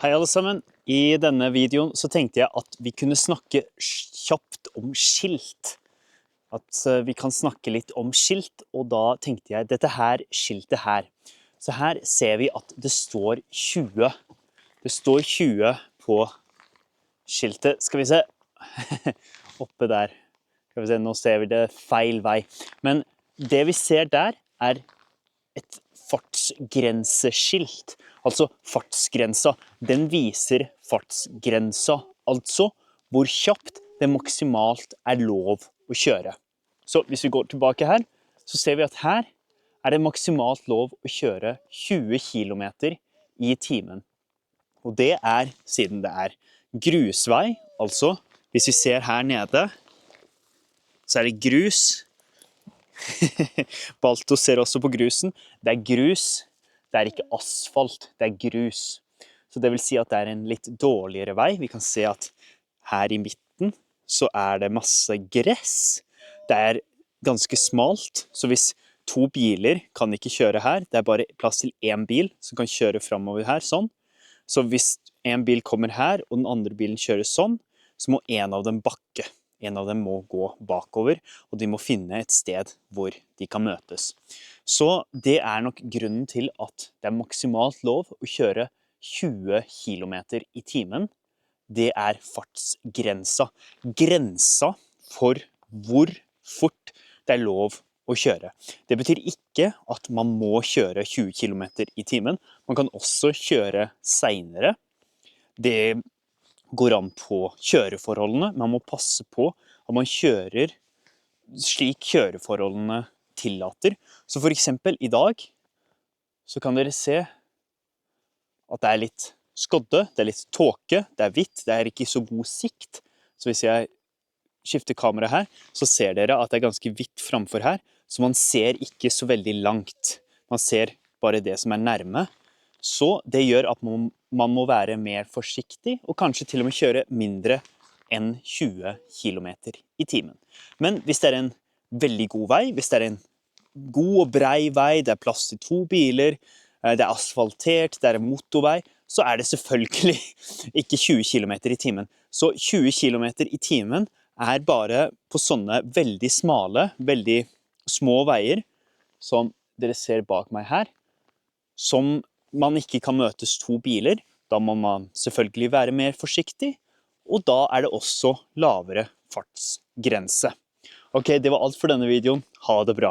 Hei alle sammen. I denne videoen så tenkte jeg at vi kunne snakke kjapt om skilt. At vi kan snakke litt om skilt, og da tenkte jeg dette her skiltet her. Så her ser vi at det står 20. Det står 20 på skiltet. Skal vi se. Oppe der. Skal vi se, nå ser vi det feil vei. Men det vi ser der er et fartsgrenseskilt. Altså fartsgrensa, den viser fartsgrensa, altså hvor kjapt det maksimalt er lov å kjøre. Så hvis vi går tilbake her, så ser vi at her er det maksimalt lov å kjøre 20 kilometer i timen. Og det er siden det er grusvei, altså hvis vi ser her nede, så er det grus. Balto ser også på grusen. Det er grus. Det er ikke asfalt, det er grus. Så det vil si at det er en litt dårligere vei. Vi kan se at her i midten så er det masse gress. Det er ganske smalt, så hvis to biler kan ikke kjøre her, det er bare plass til en bil som kan kjøre fremover her, sånn. Så hvis en bil kommer her, og den andre bilen kjører sånn, så må en av dem bakke. En av dem må gå bakover, og de må finne et sted hvor de kan møtes. Så det er nok grunnen til at det er maksimalt lov å kjøre 20 kilometer i timen. Det er fartsgrensa. Grensa for hvor fort det er lov å kjøre. Det betyr ikke at man må kjøre 20 kilometer i timen. Man kan også kjøre senere. Det går an på kjøreforholdene. Man må passe på at man kjører slik kjøreforholdene tillater. Så for eksempel i dag, så kan dere se at det er litt skodde, det er litt tåke, det er hvitt, det er ikke så god sikt. Så hvis jeg skifter kamera her, så ser dere at det er ganske hvitt framfor her, så man ser ikke så veldig langt. Man ser bare det som er nærme. Så det gjør at man må være mer forsiktig, og kanskje til og med kjøre mindre enn 20 kilometer i timen. Men hvis det er en veldig god vei, hvis det er en god og brei vei, det er plass til to biler, det er asfaltert, det er en motorvei, så er det selvfølgelig ikke 20 kilometer i timen. Så 20 kilometer i timen er bare på sånne veldig smale, veldig små veier, som dere ser bak meg her, som man ikke kan møtes to biler. Da må man selvfølgelig være mer forsiktig, og da er det også lavere fartsgrense. Ok, det var alt for denne videoen. Ha det bra!